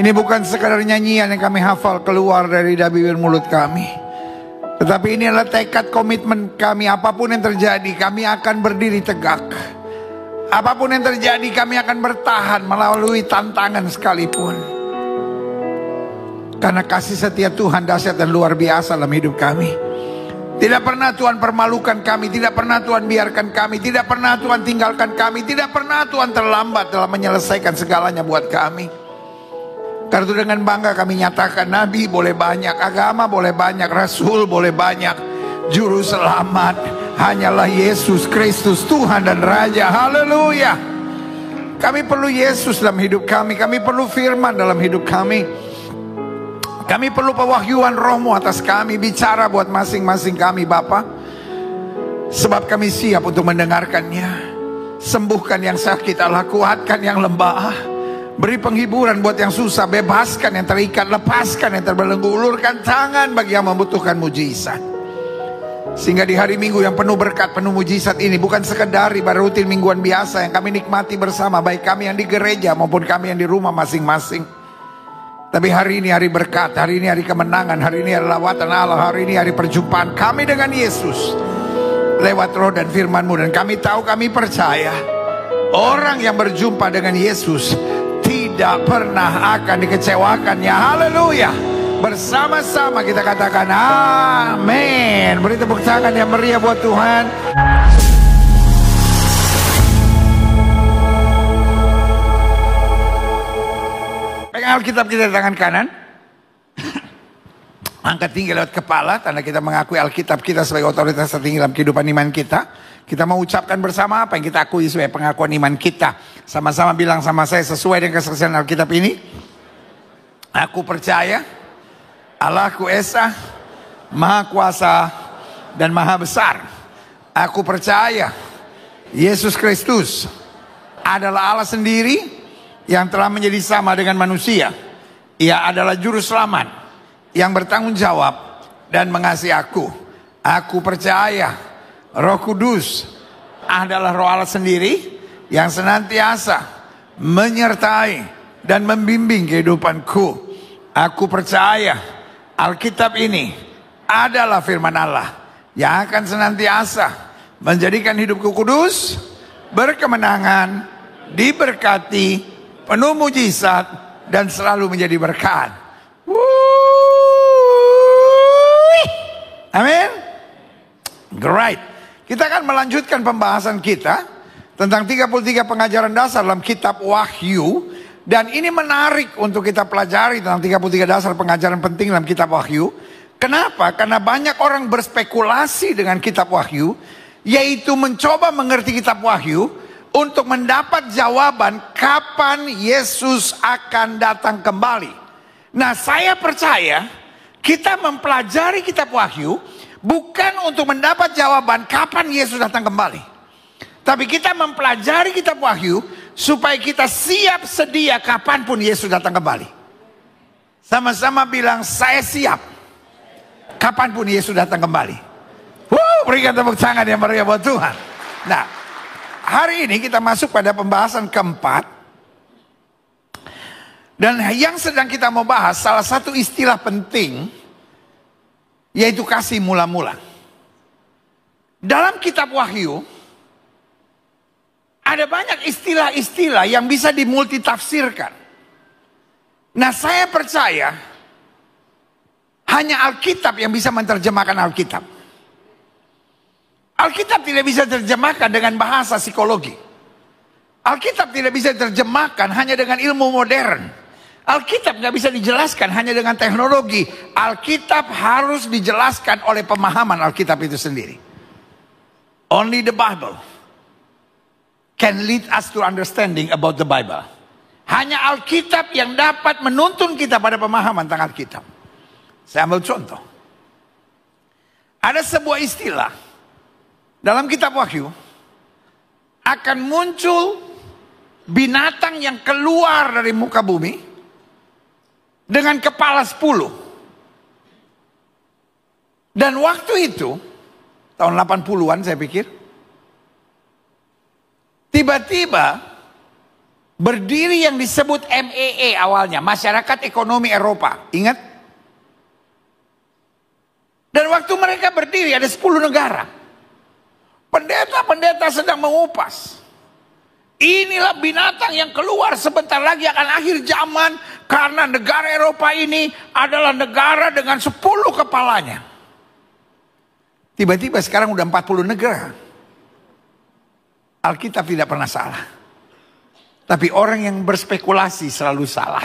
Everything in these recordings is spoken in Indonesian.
Ini bukan sekadar nyanyian yang kami hafal keluar dari bibir mulut kami. Tetapi ini adalah tekad komitmen kami. Apapun yang terjadi, kami akan berdiri tegak. Apapun yang terjadi, kami akan bertahan melalui tantangan sekalipun. Karena kasih setia Tuhan dahsyat dan luar biasa dalam hidup kami. Tidak pernah Tuhan permalukan kami, tidak pernah Tuhan biarkan kami, tidak pernah Tuhan tinggalkan kami, tidak pernah Tuhan terlambat dalam menyelesaikan segalanya buat kami. Karena itu dengan bangga kami nyatakan, nabi boleh banyak, agama boleh banyak, rasul boleh banyak, juru selamat hanyalah Yesus Kristus, Tuhan dan Raja. Haleluya. Kami perlu Yesus dalam hidup kami, kami perlu firman dalam hidup kami. Kami perlu pewahyuan Roh-Mu atas kami, bicara buat masing-masing kami Bapa. Sebab kami siap untuk mendengarkannya. Sembuhkan yang sakit Allah, kuatkan yang lemah. Beri penghiburan buat yang susah, bebaskan yang terikat, lepaskan yang terbelenggu, ulurkan tangan bagi yang membutuhkan mujizat. Sehingga di hari Minggu yang penuh berkat, penuh mujizat ini bukan sekedar ibadah rutin mingguan biasa yang kami nikmati bersama, baik kami yang di gereja maupun kami yang di rumah masing-masing. Tapi hari ini hari berkat, hari ini hari kemenangan, hari ini hari lawatan Allah, hari ini hari perjumpaan kami dengan Yesus lewat roh dan firman-Mu. Dan kami tahu, kami percaya orang yang berjumpa dengan Yesus tidak pernah akan dikecewakannya. Haleluya. Bersama-sama kita katakan amin. Beri tepuk tangan yang meriah buat Tuhan. Pegang Alkitab kita di tangan kanan. Angkat tinggi lewat kepala, tanda kita mengakui Alkitab kita sebagai otoritas tertinggi dalam kehidupan iman kita. Kita mau ucapkan bersama apa yang kita akui sebagai pengakuan iman kita. Sama-sama bilang sama saya sesuai dengan kesaksian Alkitab ini. Aku percaya Allahku Esa, Maha Kuasa dan Maha Besar. Aku percaya Yesus Kristus adalah Allah sendiri yang telah menjadi sama dengan manusia. Ia adalah juru selamat yang bertanggung jawab dan mengasihi aku. Aku percaya Roh Kudus adalah Roh Allah sendiri yang senantiasa menyertai dan membimbing kehidupanku. Aku percaya Alkitab ini adalah firman Allah yang akan senantiasa menjadikan hidupku kudus, berkemenangan, diberkati, penuh mujizat, dan selalu menjadi berkat. Amin. Great. Kita akan melanjutkan pembahasan kita tentang 33 pengajaran dasar dalam kitab Wahyu. Dan ini menarik untuk kita pelajari tentang 33 dasar pengajaran penting dalam kitab Wahyu. Kenapa? Karena banyak orang berspekulasi dengan kitab Wahyu, yaitu mencoba mengerti kitab Wahyu untuk mendapat jawaban kapan Yesus akan datang kembali. Nah, saya percaya kita mempelajari kitab Wahyu bukan untuk mendapat jawaban kapan Yesus datang kembali. Tapi kita mempelajari kitab Wahyu supaya kita siap sedia kapanpun Yesus datang kembali. Sama-sama bilang, saya siap kapanpun Yesus datang kembali. Berikan tepuk tangan yang meriah buat Tuhan. Nah, hari ini kita masuk pada pembahasan keempat. Dan yang sedang kita mau bahas, salah satu istilah penting, yaitu kasih mula-mula. Dalam kitab Wahyu, ada banyak istilah-istilah yang bisa dimultitafsirkan. Nah, saya percaya hanya Alkitab yang bisa menerjemahkan Alkitab. Alkitab tidak bisa diterjemahkan dengan bahasa psikologi. Alkitab tidak bisa diterjemahkan hanya dengan ilmu modern. Alkitab nggak bisa dijelaskan hanya dengan teknologi. Alkitab harus dijelaskan oleh pemahaman Alkitab itu sendiri. Only the Bible can lead us to understanding about the Bible. Hanya Alkitab yang dapat menuntun kita pada pemahaman tentang Alkitab. Saya ambil contoh. Ada sebuah istilah dalam kitab Wahyu, akan muncul binatang yang keluar dari muka bumi dengan kepala 10. Dan waktu itu, tahun 80-an saya pikir, tiba-tiba Berdiri yang disebut MEE awalnya, Masyarakat Ekonomi Eropa. Ingat? Dan waktu mereka berdiri ada 10 negara. Pendeta-pendeta sedang mengupas. Inilah binatang yang keluar sebentar lagi akan akhir zaman. Karena negara Eropa ini adalah negara dengan 10 kepalanya. Tiba-tiba sekarang udah 40 negara. Alkitab tidak pernah salah. Tapi orang yang berspekulasi selalu salah.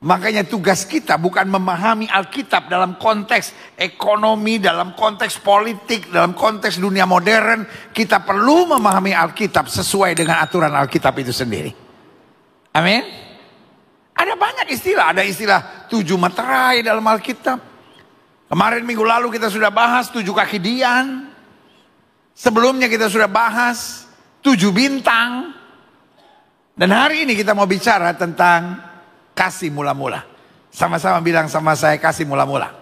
Makanya tugas kita bukan memahami Alkitab dalam konteks ekonomi, dalam konteks politik, dalam konteks dunia modern. Kita perlu memahami Alkitab sesuai dengan aturan Alkitab itu sendiri. Amin. Ada banyak istilah. Ada istilah 7 materai dalam Alkitab. Kemarin minggu lalu kita sudah bahas 7 kaki Dian. Sebelumnya kita sudah bahas 7 bintang. Dan hari ini kita mau bicara tentang kasih mula-mula. Sama-sama bilang sama saya, kasih mula-mula.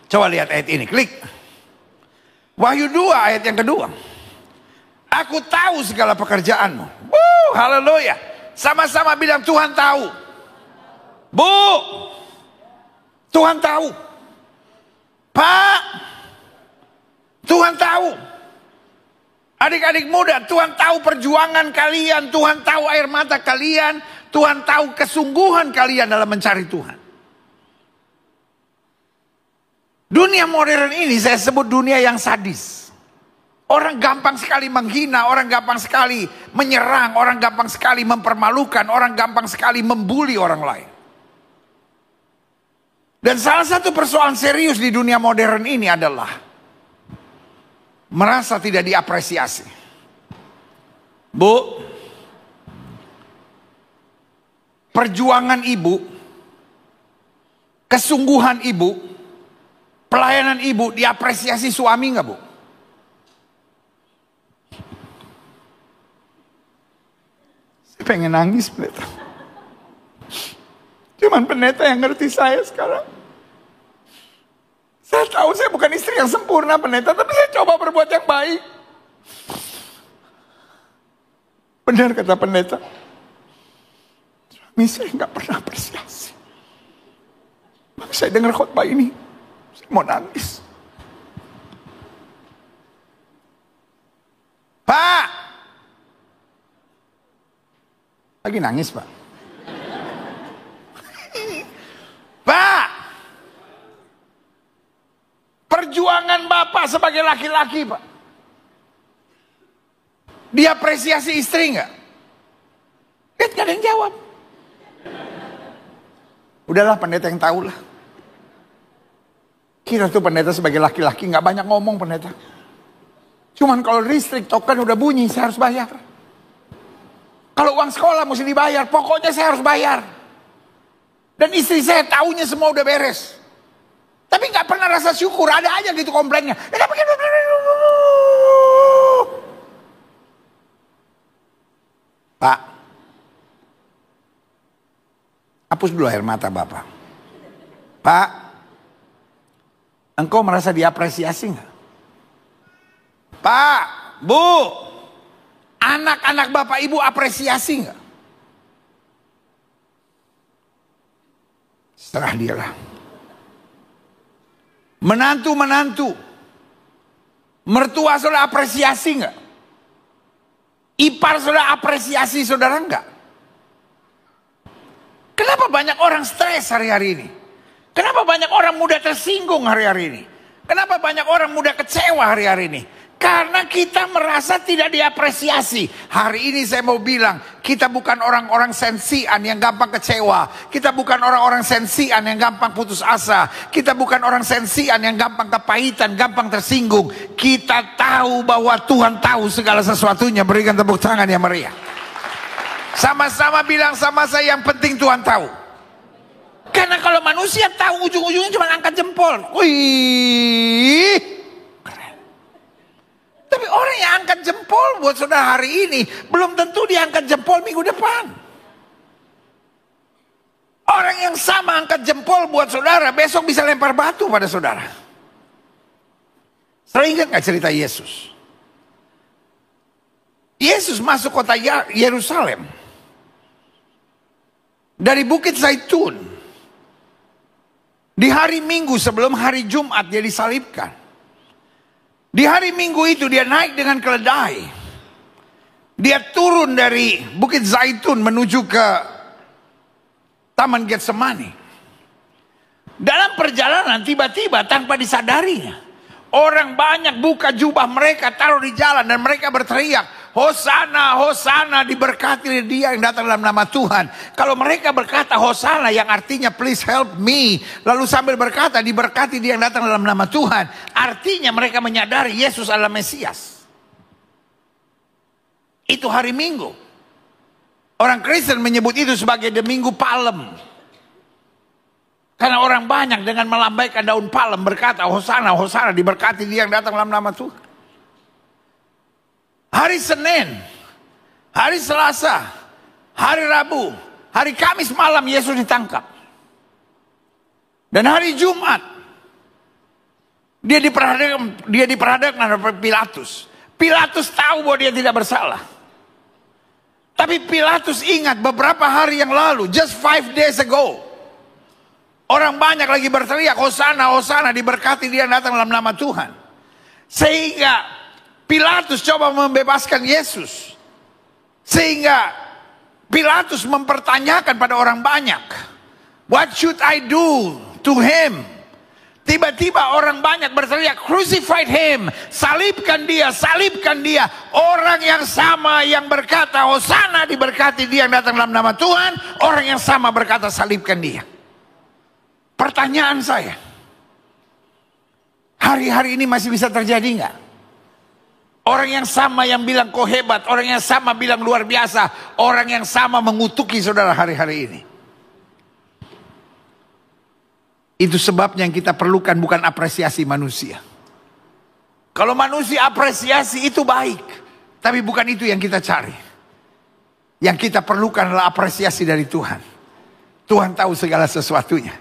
Coba lihat ayat ini, klik. Wahyu 2 ayat yang kedua. Aku tahu segala pekerjaanmu. Haleluya. Sama-sama bilang Tuhan tahu. Bu, Tuhan tahu. Pak, Tuhan tahu. Adik-adik muda, Tuhan tahu perjuangan kalian, Tuhan tahu air mata kalian, Tuhan tahu kesungguhan kalian dalam mencari Tuhan. Dunia modern ini saya sebut dunia yang sadis. Orang gampang sekali menghina, orang gampang sekali menyerang, orang gampang sekali mempermalukan, orang gampang sekali membuli orang lain. Dan salah satu persoalan serius di dunia modern ini adalah merasa tidak diapresiasi. Bu, perjuangan ibu, kesungguhan ibu, pelayanan ibu diapresiasi suami nggak, Bu? Saya pengen nangis, pendeta. Cuman pendeta yang ngerti saya sekarang. Saya tahu saya bukan istri yang sempurna, pendeta, tapi saya coba berbuat yang baik. Benar kata pendeta. Suami saya nggak pernah apresiasi. Maka saya dengar khotbah ini, saya mau nangis. Pak, lagi nangis, Pak. Pak, perjuangan Bapak sebagai laki-laki, Pak, diapresiasi istri nggak? Lihat gak ada yang jawab. Udahlah pendeta yang tahu lah. Kita tuh pendeta sebagai laki-laki nggak banyak ngomong pendeta. Cuman kalau listrik token udah bunyi saya harus bayar. Kalau uang sekolah mesti dibayar, pokoknya saya harus bayar. Dan istri saya taunya semua udah beres. Tapi nggak pernah rasa syukur, ada aja gitu komplainnya. Pak, hapus dulu air mata Bapak. Pak, engkau merasa diapresiasi nggak? Pak, Bu, anak-anak Bapak Ibu apresiasi nggak? Serah dialah. Menantu-menantu, mertua saudara apresiasi nggak? Ipar saudara apresiasi saudara nggak? Kenapa banyak orang stres hari-hari ini? Kenapa banyak orang mudah tersinggung hari-hari ini? Kenapa banyak orang mudah kecewa hari-hari ini? Karena kita merasa tidak diapresiasi. Hari ini saya mau bilang, kita bukan orang-orang sensian yang gampang kecewa. Kita bukan orang-orang sensian yang gampang putus asa. Kita bukan orang sensian yang gampang kepahitan, gampang tersinggung. Kita tahu bahwa Tuhan tahu segala sesuatunya. Berikan tepuk tangan yang meriah. Sama-sama bilang sama saya, yang penting Tuhan tahu. Karena kalau manusia tahu, ujung-ujungnya cuma angkat jempol. Wih, tapi orang yang angkat jempol buat saudara hari ini, belum tentu dia angkat jempol minggu depan. Orang yang sama angkat jempol buat saudara, besok bisa lempar batu pada saudara. Saudara ingat gak cerita Yesus? Yesus masuk kota Yerusalem dari Bukit Zaitun di hari Minggu sebelum hari Jumat dia disalibkan. Di hari Minggu itu dia naik dengan keledai. Dia turun dari Bukit Zaitun menuju ke Taman Getsemani. Dalam perjalanan tiba-tiba tanpa disadarinya, orang banyak buka jubah mereka, taruh di jalan, dan mereka berteriak, Hosana, Hosana, diberkati dia yang datang dalam nama Tuhan. Kalau mereka berkata Hosana yang artinya please help me, lalu sambil berkata diberkati dia yang datang dalam nama Tuhan, artinya mereka menyadari Yesus adalah Mesias. Itu hari Minggu. Orang Kristen menyebut itu sebagai the Minggu Palem. Karena orang banyak dengan melambaikan daun palem berkata Hosana, Hosana, diberkati dia yang datang dalam nama Tuhan. Hari Senin, hari Selasa, hari Rabu, hari Kamis malam Yesus ditangkap. Dan hari Jumat dia diperhadapkan oleh Pilatus. Pilatus tahu bahwa dia tidak bersalah. Tapi Pilatus ingat beberapa hari yang lalu, just 5 days ago, orang banyak lagi berteriak Hosana, Hosana, diberkati dia yang datang dalam nama Tuhan. Sehingga Pilatus coba membebaskan Yesus. Sehingga Pilatus mempertanyakan pada orang banyak, what should I do to him? Tiba-tiba orang banyak berteriak, crucify him, salibkan dia, salibkan dia. Orang yang sama yang berkata Hosana, diberkati dia yang datang dalam nama Tuhan, orang yang sama berkata salibkan dia. Pertanyaan saya, hari-hari ini masih bisa terjadi nggak? Orang yang sama yang bilang kau hebat, orang yang sama bilang luar biasa, orang yang sama mengutuki saudara hari-hari ini. Itu sebabnya yang kita perlukan bukan apresiasi manusia. Kalau manusia apresiasi itu baik, tapi bukan itu yang kita cari. Yang kita perlukan adalah apresiasi dari Tuhan. Tuhan tahu segala sesuatunya.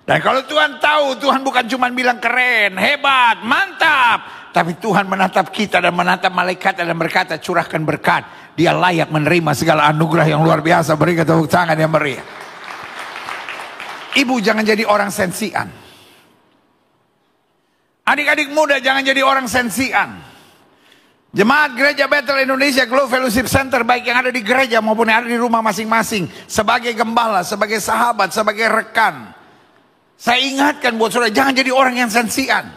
Dan kalau Tuhan tahu, Tuhan bukan cuma bilang keren, hebat, mantap. Tapi Tuhan menatap kita dan menatap malaikat dan berkata curahkan berkat. Dia layak menerima segala anugerah yang luar biasa. Berikan tepuk tangan yang meriah. Ibu jangan jadi orang sensian. Adik-adik muda jangan jadi orang sensian. Jemaat Gereja Bethel Indonesia Glow Fellowship Center, baik yang ada di gereja maupun yang ada di rumah masing-masing, sebagai gembala, sebagai sahabat, sebagai rekan, saya ingatkan buat saudara, jangan jadi orang yang sensian.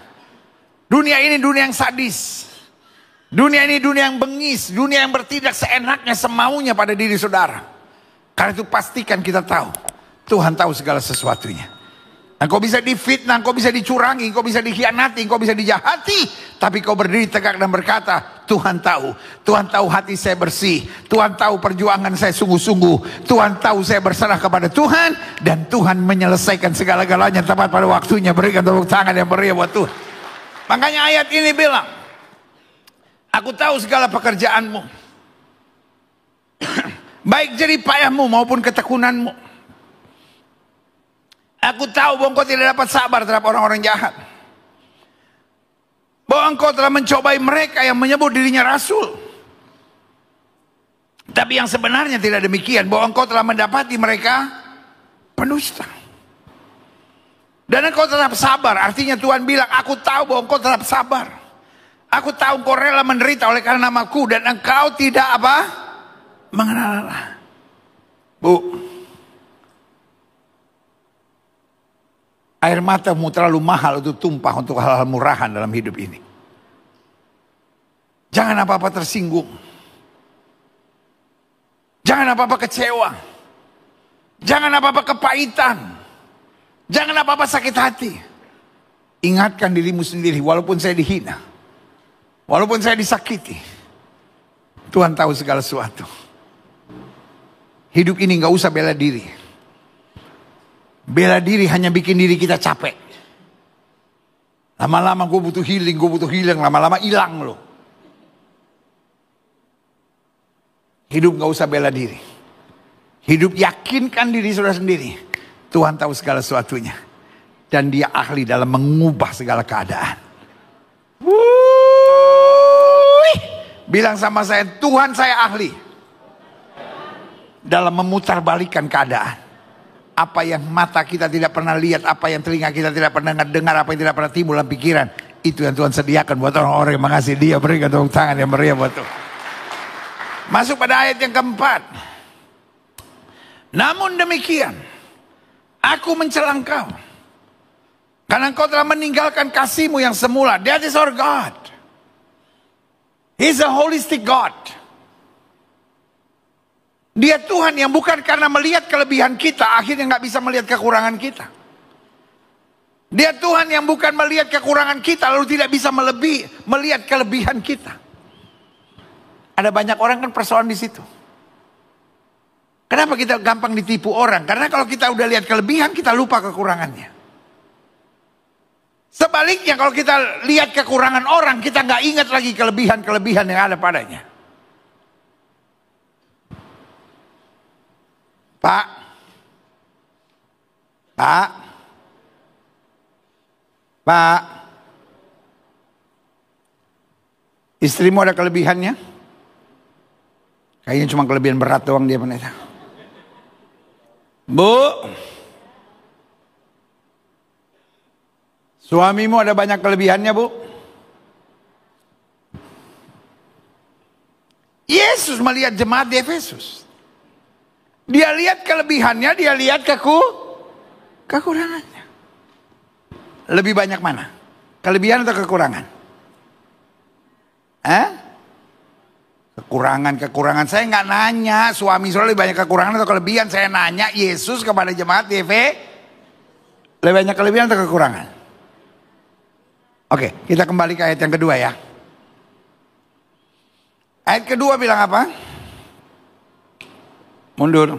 Dunia ini dunia yang sadis. Dunia ini dunia yang bengis. Dunia yang bertindak seenaknya, semaunya pada diri saudara. Karena itu pastikan kita tahu, Tuhan tahu segala sesuatunya. Engkau bisa difitnah, engkau bisa dicurangi, engkau bisa dikhianati, engkau bisa dijahati. Tapi kau berdiri tegak dan berkata, Tuhan tahu. Tuhan tahu hati saya bersih. Tuhan tahu perjuangan saya sungguh-sungguh. Tuhan tahu saya berserah kepada Tuhan. Dan Tuhan menyelesaikan segala-galanya tepat pada waktunya. Berikan tepuk tangan yang meriah buat Tuhan. Makanya ayat ini bilang, aku tahu segala pekerjaanmu. Baik jerih payahmu maupun ketekunanmu. Aku tahu bahwa engkau tidak dapat sabar terhadap orang-orang jahat. Bahwa engkau telah mencobai mereka yang menyebut dirinya rasul. Tapi yang sebenarnya tidak demikian. Bahwa engkau telah mendapati mereka penusta. Dan engkau tetap sabar. Artinya Tuhan bilang, aku tahu bahwa engkau tetap sabar. Aku tahu engkau rela menderita oleh karena namaku. Dan engkau tidak apa? Mengenal Allah. Bu, air matamu terlalu mahal untuk tumpah untuk hal-hal murahan dalam hidup ini. Jangan apa-apa tersinggung. Jangan apa-apa kecewa. Jangan apa-apa kepahitan. Jangan apa-apa sakit hati. Ingatkan dirimu sendiri, walaupun saya dihina, walaupun saya disakiti, Tuhan tahu segala sesuatu. Hidup ini gak usah bela diri. Bela diri hanya bikin diri kita capek. Lama-lama gue butuh healing, lama-lama hilang loh. Hidup gak usah bela diri. Hidup yakinkan diri saudara sendiri. Tuhan tahu segala sesuatunya. Dan dia ahli dalam mengubah segala keadaan. Bilang sama saya, Tuhan saya ahli dalam memutarbalikkan keadaan. Apa yang mata kita tidak pernah lihat, apa yang telinga kita tidak pernah dengar, apa yang tidak pernah timbul dalam pikiran, itu yang Tuhan sediakan buat orang-orang yang mengasihi Dia. Berikan tepuk tangan yang meriah buat Tuhan. Masuk pada ayat yang keempat. Namun demikian, aku mencela engkau, karena engkau telah meninggalkan kasih-Mu yang semula. That is our God. He's a holistic God. Dia Tuhan yang bukan karena melihat kelebihan kita, akhirnya nggak bisa melihat kekurangan kita. Dia Tuhan yang bukan melihat kekurangan kita, lalu tidak bisa melihat kelebihan kita. Ada banyak orang kan persoalan di situ. Kenapa kita gampang ditipu orang? Karena kalau kita udah lihat kelebihan, kita lupa kekurangannya. Sebaliknya kalau kita lihat kekurangan orang, kita nggak ingat lagi kelebihan-kelebihan yang ada padanya. Pak, istrimu ada kelebihannya? Kayaknya cuma kelebihan berat doang dia, pendeta. Bu, suamimu ada banyak kelebihannya, Bu? Yesus melihat jemaat di Efesus. Dia lihat kelebihannya, dia lihat kekurangannya. Lebih banyak mana? Kelebihan atau kekurangan? Kekurangan. Saya nggak nanya suami saya lebih banyak kekurangan atau kelebihan. Saya nanya Yesus kepada jemaat di Efesus, lebih banyak kelebihan atau kekurangan? Oke, kita kembali ke ayat yang kedua ya. Ayat kedua bilang apa? Mundur.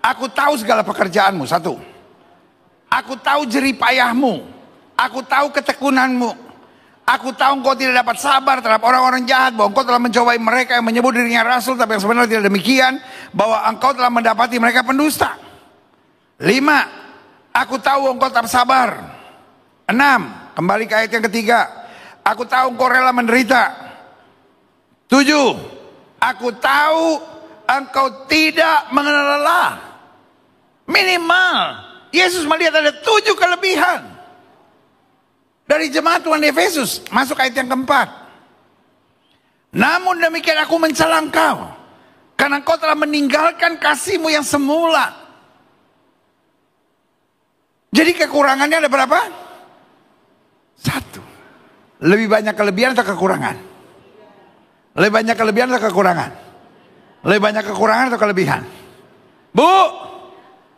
Aku tahu segala pekerjaanmu. Satu. Aku tahu jerih payahmu. Aku tahu ketekunanmu. Aku tahu engkau tidak dapat sabar terhadap orang-orang jahat. Bahwa engkau telah mencobai mereka yang menyebut dirinya rasul, tapi yang sebenarnya tidak demikian. Bahwa engkau telah mendapati mereka pendusta. 5. Aku tahu engkau tetap sabar. 6. Kembali ke ayat yang ketiga. Aku tahu engkau rela menderita. 7. Aku tahu engkau tidak mengenal lelah. Minimal Yesus melihat ada 7 kelebihan dari jemaat Tuhan di Efesus. Masuk ayat yang keempat. Namun demikian aku mencela engkau, karena engkau telah meninggalkan kasih-Mu yang semula. Jadi kekurangannya ada berapa? 1. Lebih banyak kelebihan atau kekurangan? Lebih banyak kelebihan atau kekurangan? Lebih banyak kekurangan atau kelebihan? Bu,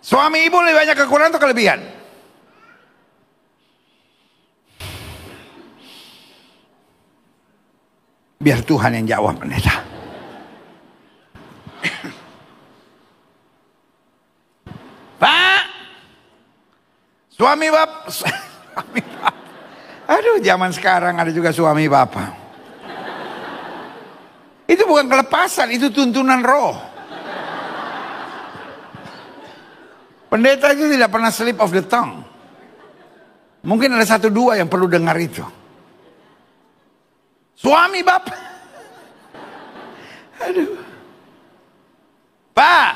suami ibu lebih banyak kekurangan atau kelebihan? Biar Tuhan yang jawab, pendeta. Pak, suami bapak. Aduh, zaman sekarang ada juga suami bapak. Itu bukan kelepasan, itu tuntunan roh. Pendeta itu tidak pernah slip of the tongue. Mungkin ada 1-2 yang perlu dengar itu. Suami bapak. Aduh. Pak,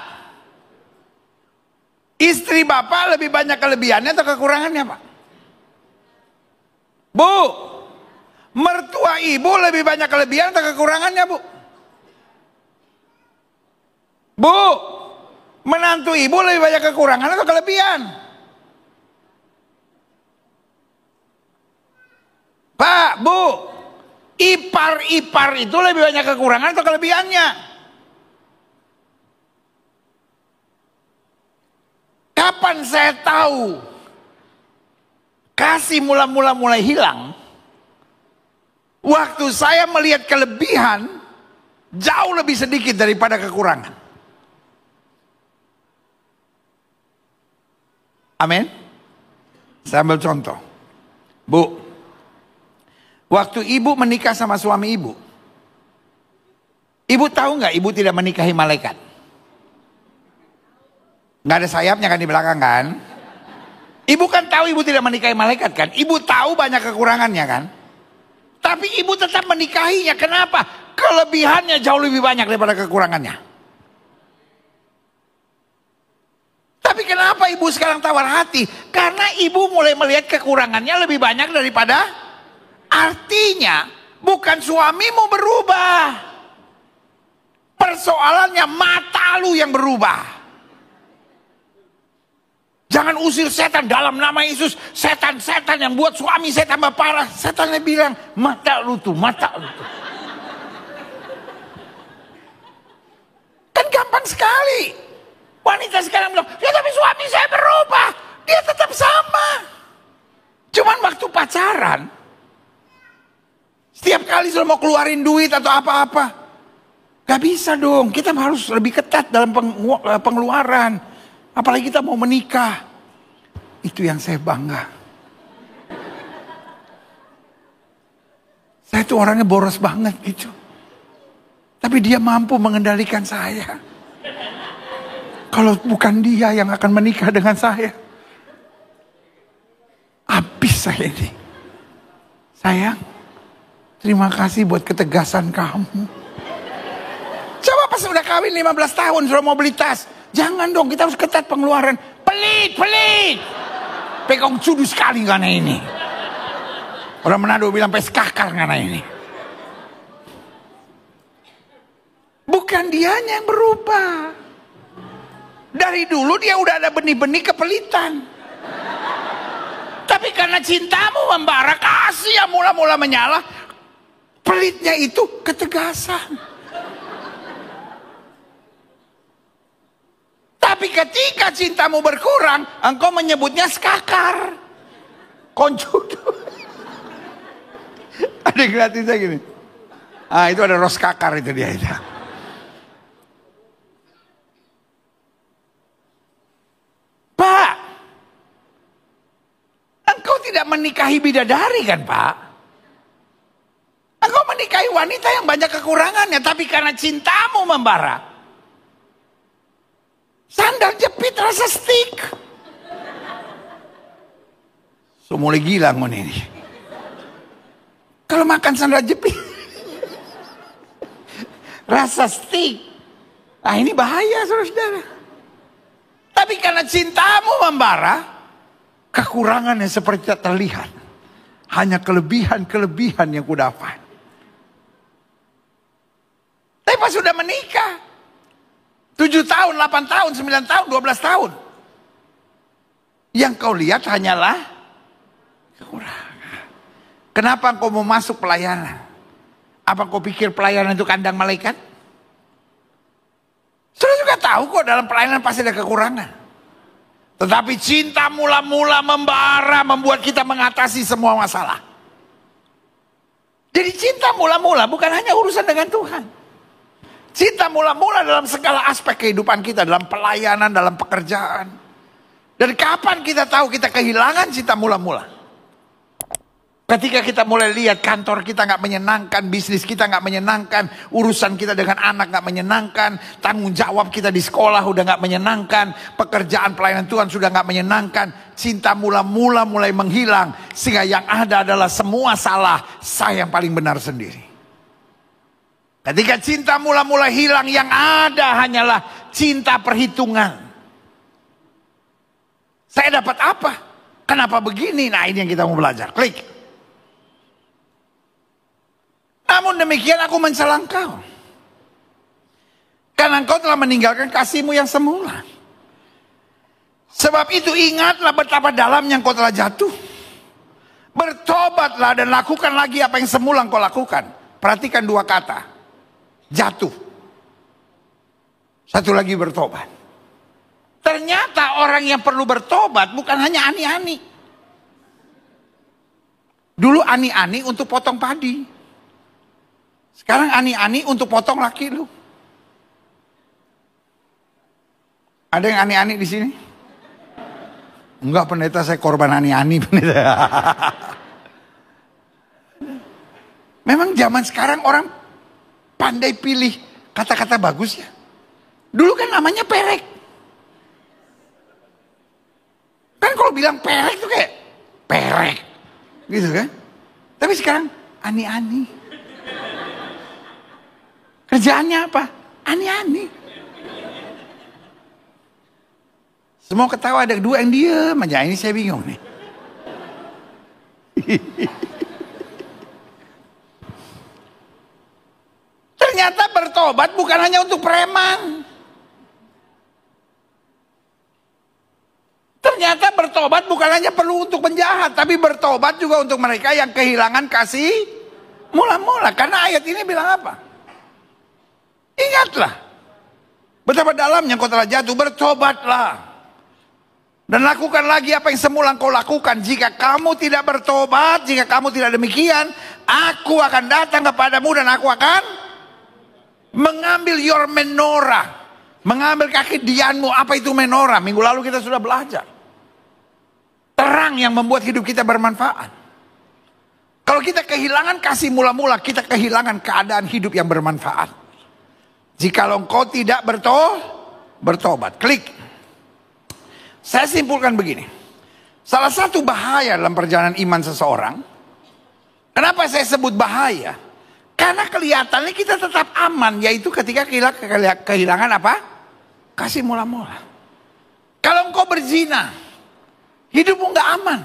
istri bapak lebih banyak kelebihannya atau kekurangannya, Pak? Bu, mertua ibu lebih banyak kelebihan atau kekurangannya, Bu? Bu, menantu ibu lebih banyak kekurangan atau kelebihan? Pak, Bu, ipar-ipar itu lebih banyak kekurangan atau kelebihannya? Kapan saya tahu kasih mula-mula mulai hilang? Waktu saya melihat kelebihan jauh lebih sedikit daripada kekurangan. Amin. Saya ambil contoh. Bu, waktu ibu menikah sama suami ibu, ibu tahu nggak ibu tidak menikahi malaikat? Nggak ada sayapnya kan di belakang kan? Ibu kan tahu ibu tidak menikahi malaikat kan? Ibu tahu banyak kekurangannya kan? Tapi ibu tetap menikahinya. Kenapa? kelebihannya jauh lebih banyak daripada kekurangannya. Tapi kenapa ibu sekarang tawar hati? Karena ibu mulai melihat kekurangannya lebih banyak daripada, artinya bukan suamimu berubah. Persoalannya mata lu yang berubah. Jangan usir setan dalam nama Yesus. Setan-setan yang buat suami saya tambah parah. Setannya bilang, mata lu tuh, mata lu tuh. Kan gampang sekali. Wanita sekarang bilang, ya tapi suami saya berubah. Dia tetap sama. Cuman waktu pacaran, setiap kali sudah mau keluarin duit atau apa-apa, gak bisa dong. Kita harus lebih ketat dalam pengeluaran. Apalagi kita mau menikah. Itu yang saya bangga. Saya tuh orangnya boros banget gitu. Tapi dia mampu mengendalikan saya. Kalau bukan dia yang akan menikah dengan saya, habis saya ini. Sayang, terima kasih buat ketegasan kamu. Coba pas udah kawin 15 tahun sudah mau beli tas. Jangan dong, kita harus ketat pengeluaran. Pelit. Pekong cudu sekali karena ini. Orang Manado bilang peskakar karena ini. Bukan dianya yang berubah. Dari dulu dia udah ada benih-benih kepelitan. Tapi karena cintamu membara, kasih yang mula-mula menyala, pelitnya itu ketegasan. Tapi ketika cintamu berkurang, engkau menyebutnya skakar. Koncudu. Ada yang gratisnya gini. Ah, itu ada ros kakar itu dia itu. Pak, engkau tidak menikahi bidadari kan Pak? Engkau menikahi wanita yang banyak kekurangannya, tapi karena cintamu membara, sandal jepit rasa stik. So mulai gila ngon ini. Kalau makan sandal jepit rasa stik, ah ini bahaya saudara. Tapi karena cintamu membara, kekurangannya seperti tak terlihat. Hanya kelebihan-kelebihan yang kudapat. Tapi pas sudah menikah, 7 tahun, 8 tahun, 9 tahun, 12 tahun. Yang kau lihat hanyalah kekurangan. Kenapa kau mau masuk pelayanan? Apa kau pikir pelayanan itu kandang malaikat? Sudah juga tahu kok dalam pelayanan pasti ada kekurangan. Tetapi cinta mula-mula membara membuat kita mengatasi semua masalah. Jadi cinta mula-mula bukan hanya urusan dengan Tuhan. Cinta mula-mula dalam segala aspek kehidupan kita. Dalam pelayanan, dalam pekerjaan. Dan kapan kita tahu kita kehilangan cinta mula-mula? Ketika kita mulai lihat kantor kita gak menyenangkan, bisnis kita gak menyenangkan, urusan kita dengan anak gak menyenangkan, tanggung jawab kita di sekolah udah gak menyenangkan, pekerjaan pelayanan Tuhan sudah gak menyenangkan, cinta mula-mula mulai menghilang, sehingga yang ada adalah semua salah, saya yang paling benar sendiri. Ketika cinta mula-mula hilang, yang ada hanyalah cinta perhitungan. Saya dapat apa? Kenapa begini? Nah ini yang kita mau belajar. Klik. Namun demikian aku mencela engkau. Karena engkau telah meninggalkan kasihmu yang semula. Sebab itu ingatlah betapa dalamnya engkau telah jatuh. Bertobatlah dan lakukan lagi apa yang semula engkau lakukan. Perhatikan dua kata. Jatuh. Satu lagi bertobat. Ternyata orang yang perlu bertobat bukan hanya ani-ani. Dulu ani-ani untuk potong padi. Sekarang ani-ani untuk potong laki lu. Ada yang ani-ani di sini? Enggak pendeta, saya korban ani-ani pendeta. Memang zaman sekarang orang pandai pilih kata-kata bagus ya. Dulu kan namanya perek. Kan kalau bilang perek tuh kayak perek. Gitu kan. Tapi sekarang ani-ani. Kerjaannya apa? Aneh-aneh. Semua ketawa, ada dua yang diam aja. Ini saya bingung nih. Ternyata bertobat bukan hanya untuk preman. Ternyata bertobat bukan hanya perlu untuk penjahat, tapi bertobat juga untuk mereka yang kehilangan kasih mula-mula. Karena ayat ini bilang apa? Ingatlah betapa dalamnya kau telah jatuh, bertobatlah. Dan lakukan lagi apa yang semula kau lakukan. Jika kamu tidak bertobat, jika kamu tidak demikian, aku akan datang kepadamu dan aku akan mengambil your menorah, mengambil kaki dianmu. Apa itu menorah? Minggu lalu kita sudah belajar. Terang yang membuat hidup kita bermanfaat. Kalau kita kehilangan kasih mula-mula, kita kehilangan keadaan hidup yang bermanfaat. Jikalau engkau tidak bertobat, klik. Saya simpulkan begini. Salah satu bahaya dalam perjalanan iman seseorang. Kenapa saya sebut bahaya? Karena kelihatannya kita tetap aman. Yaitu ketika kehilangan apa? Kasih mula-mula. Kalau engkau berzina, hidupmu gak aman.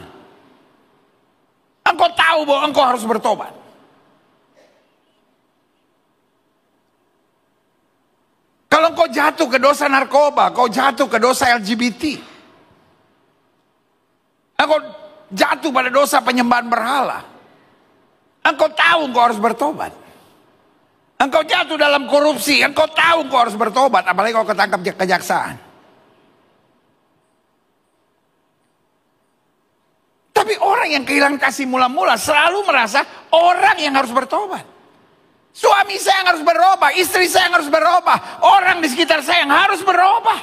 Engkau tahu bahwa engkau harus bertobat. Kalau engkau jatuh ke dosa narkoba, kau jatuh ke dosa LGBT. Engkau jatuh pada dosa penyembahan berhala. Engkau tahu engkau harus bertobat. Engkau jatuh dalam korupsi, engkau tahu engkau harus bertobat. Apalagi kalau ketangkap kejaksaan. Tapi orang yang kehilangan kasih mula-mula selalu merasa orang yang harus bertobat. Suami saya yang harus berubah, istri saya yang harus berubah, orang di sekitar saya yang harus berubah.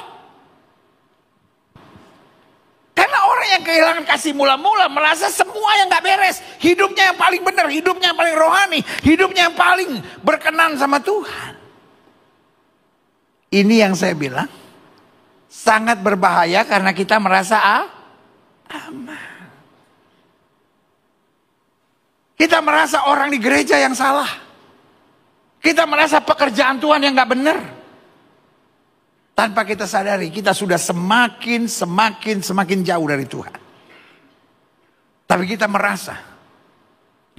Karena orang yang kehilangan kasih mula-mula merasa semua yang gak beres. Hidupnya yang paling benar, hidupnya yang paling rohani, hidupnya yang paling berkenan sama Tuhan. Ini yang saya bilang sangat berbahaya karena kita merasa aman. Kita merasa orang di gereja yang salah. Kita merasa pekerjaan Tuhan yang gak benar. Tanpa kita sadari, kita sudah semakin jauh dari Tuhan. Tapi kita merasa,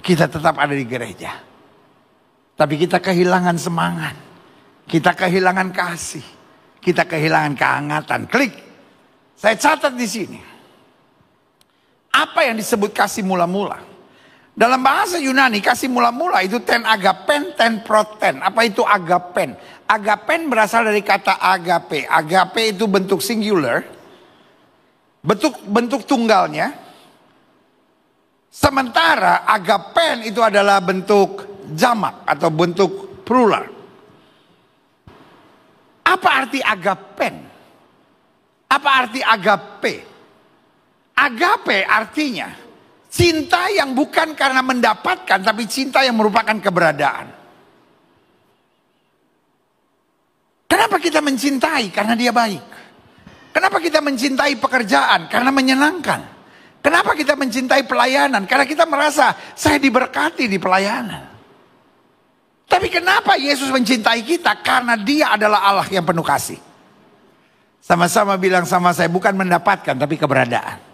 kita tetap ada di gereja. Tapi kita kehilangan semangat. Kita kehilangan kasih. Kita kehilangan kehangatan. Klik. Saya catat di sini. Apa yang disebut kasih mula-mula? Dalam bahasa Yunani, kasih mula-mula itu ten agapen, ten proten. Apa itu agapen? Agapen berasal dari kata agape. Agape itu bentuk singular. Bentuk tunggalnya. Sementara agapen itu adalah bentuk jamak atau bentuk plural. Apa arti agapen? Apa arti agape? Agape artinya cinta yang bukan karena mendapatkan, tapi cinta yang merupakan keberadaan. Kenapa kita mencintai? Karena dia baik. Kenapa kita mencintai pekerjaan? Karena menyenangkan. Kenapa kita mencintai pelayanan? Karena kita merasa saya diberkati di pelayanan. Tapi kenapa Yesus mencintai kita? Karena dia adalah Allah yang penuh kasih. Sama-sama bilang sama saya, bukan mendapatkan tapi keberadaan.